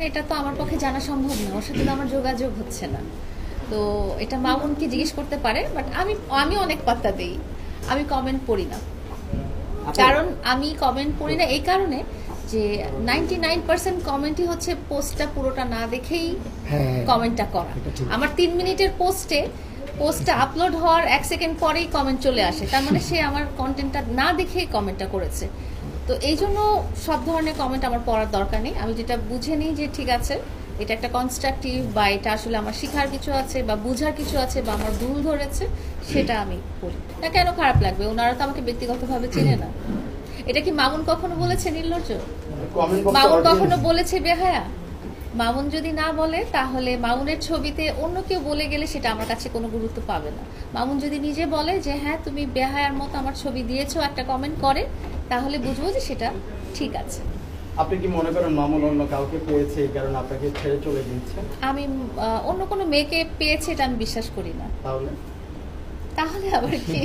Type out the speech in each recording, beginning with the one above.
এটা তো আমার পক্ষে জানা সম্ভব না, ওর সাথে তো আমার যোগাযোগ হচ্ছে না। তো এটা মামুনকে জিজ্ঞেস করতে পারে, বাট আমি আমি অনেক পাত্তা দেই, আমি কমেন্ট পড়ি না। কারণ আমি কমেন্ট পড়ি না এই কারণে যে 99% কমেন্টই হচ্ছে পোস্টটা পুরোটা না দেখেই কমেন্টটা করা। আমার 3 মিনিটের পোস্টটা আপলোড হওয়ার 1 সেকেন্ড পরেই কমেন্ট চলে আসে, তার মানে সে আমার কন্টেন্টটা না দেখেই কমেন্টটা করেছে। তো এই জন্য সব ধরনের কমেন্ট আমার পড়ার দরকার নেই। আমি যেটা বুঝে নিই যে ঠিক আছে, এটা একটা কনস্ট্রাকটিভ বা এটা আসলে আমার শেখার কিছু আছে বা বুঝার কিছু আছে বা আমার ভুল ধরেছে, সেটা আমি পড়ি না। কেন খারাপ লাগবে? ওনারা তো আমাকে ব্যক্তিগতভাবে চিনে না। এটা কি মামুন কখনো বলেছে নির্লজ্জ? মামুন কখনো বলেছে বেহায়া? মামুন যদি না বলে, তাহলে মামুনের ছবিতে অন্য কেউ বলে গেলে সেটা আমার কাছে কোনো গুরুত্ব পাবে না। মামুন যদি নিজে বলে যে হ্যাঁ তুমি বেহায়ার মতো আমার ছবি দিয়েছো, একটা কমেন্ট করে, তাহলে বুঝবো যে সেটা ঠিক আছে। আপনি কি মনে করেন মামুন অন্য কাউকে পেয়েছে এই কারণে আপনাকে ছেড়ে চলে গিয়েছে? আমি অন্য কোনো মেয়েকে পেয়েছে এটা আমি বিশ্বাস করি না। তাহলে আবার কি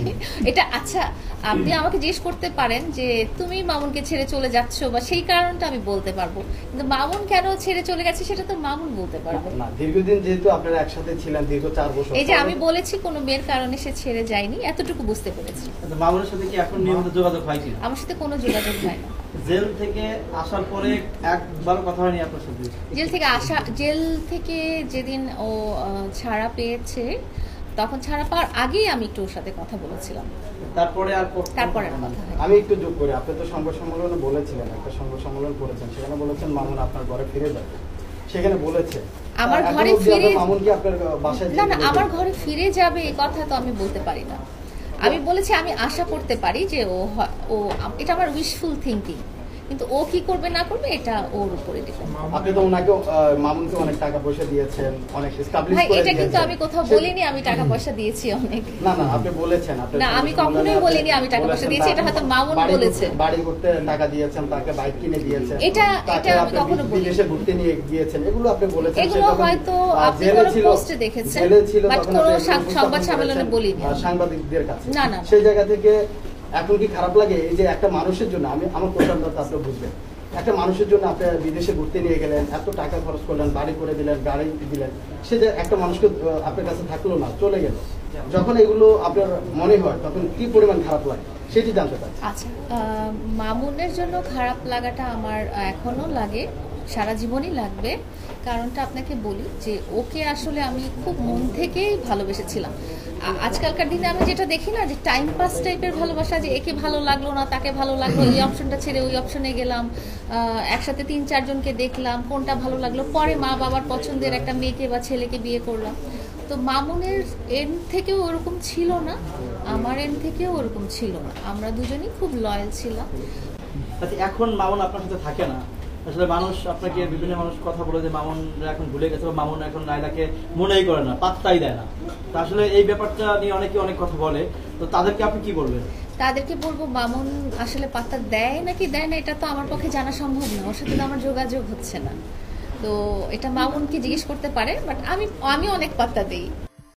এটা? আচ্ছা, আপনি আমাকে জিজ্ঞেস করতে পারেন যে তুমি মামুনকে ছেড়ে চলে যাচ্ছ, বা সেই কারণটা আমি বলতে পারবো, কিন্তু মামুন কেন ছেড়ে চলে গেছে সেটা তো মামুন বলতে পারবে না। দীর্ঘদিন যেহেতু আপনারা একসাথে ছিলেন, দীর্ঘ 4 বছর, এই যে আমি বলেছি কোনো মেয়ের কারণে সে ছেড়ে যায়নি, এতটুকু বুঝতে পেরেছি। মামুনের সাথে কি এখন নিয়মিত যোগাযোগ হয় কি? আমার সাথে কোনো যোগাযোগ হয় না। জেল থেকে আসার পরে একবার কথা হয়নি আপনার সাথে? জেল থেকে যেদিন ও ছাড়া পেয়েছে, তখন ছাড়া পাওয়ার আগেই আমি একটু ওর সাথে কথা বলেছিলাম। তারপরে আর কথা হয়। আমি একটু যোগ করি, আপনি তো সংবাদ সম্মেলনে বলেছিলেন, একটা সংবাদ সম্মেলন করেছেন, সেখানে বলেছেন মামুন আপনার ঘরে ফিরে যাবে। সেখানে বলেছে আমার ঘরে ফিরে, মামুন কি আপনার বাসায়? না, আমার ঘরে ফিরে যাবে এই কথা তো আমি বলতে পারি না। আমি বলেছি আমি আশা করতে পারি যে ও এটা আমার উইশফুল থিঙ্কিং, কিন্তু ও কি করবে না করবে এটা ওর উপরে ডিপেন্ড। আপনি তো ওনাকে মামুনকে অনেক টাকা পয়সা দিয়েছেন, অনেক এস্টাবলিশ করে দিয়েছেন। এটা কিন্তু আমি কোথাও বলিনি আমি টাকা পয়সা দিয়েছি অনেক। না আপনি বলেছেন। না, আমি কখনোই বলিনি আমি টাকা পয়সা দিয়েছি, এটা হয়তো মামুন বলেছে। বাড়ি করতে টাকা দিয়েছেন, তাকে বাইক কিনে দিয়েছেন, এটা আমি কখনো বলিনি। বিদেশে ঘুরতে নিয়ে গিয়েছেন, এগুলো আপনি বলেছেন। এগুলো হয়তো আপনি কোনো পোস্টে দেখেছেন, বাট কোনো সংবাদ সম্মেলনে বলিনি সাংবাদিকদের কাছে। না, সেই জায়গা থেকে এখন কি খারাপ লাগে এই যে একটা মানুষের জন্য, আমার প্রশ্নটা আপনি বুঝবেন, একটা মানুষের জন্য আপনি বিদেশে ঘুরতে নিয়ে গেলেন, এত টাকা খরচ করলেন, বাড়ি করে দিলেন, গাড়ি দিলেন, সে যে একটা মানুষকে আপনার কাছে থাকলো না, চলে গেল, যখন এগুলো আপনার মনে হয় তখন কি পরিমাণ খারাপ লাগে সেটি জানতে চাই। আচ্ছা, মামুনের জন্য খারাপ লাগাটা আমার এখনো লাগে, সারা জীবনই লাগবে। কারণটা আপনাকে বলি যে ওকে আসলে আমি খুব মন থেকেই ভালোবেসেছিলাম। আজকালকার দিনে আমি যেটা দেখি না, যে টাইম পাস টাইপের ভালোবাসা, যে একে ভালো লাগলো না তাকে ভালো লাগলো, এই অপশনটা ছেড়ে ওই অপশনে গেলাম, একসাথে 3-4 জনকে দেখলাম, কোনটা ভালো লাগলো, পরে মা বাবার পছন্দের একটা মেয়েকে বা ছেলেকে বিয়ে করলাম। তো মামুনের এন্ড থেকেও ওরকম ছিল না, আমার এন্ড থেকেও ওরকম ছিল না, আমরা দুজনেই খুব লয়াল ছিলাম। এখন মামুন আপনার সাথে থাকে না, আসলে মানুষ আপনাকে বিভিন্ন মানুষ কথা বলে যে মামুন এখন ভুলে গেছে, বা মামুন এখন নাইলাকে মনেই করে না, পাত্তাই দেয় না। আসলে এই ব্যাপারটা নিয়ে অনেকে অনেক কথা বলে, তো তাদেরকে আপনি কি বলবেন? তাদেরকে বলবো মামুন আসলে পাত্তা দেয় নাকি দেয় না এটা তো আমার পক্ষে জানা সম্ভব না, ওর সাথে তো আমার যোগাযোগ হচ্ছে না। তো এটা মামুনকে জিজ্ঞেস করতে পারে, বাট আমি অনেক পাত্তা দিই।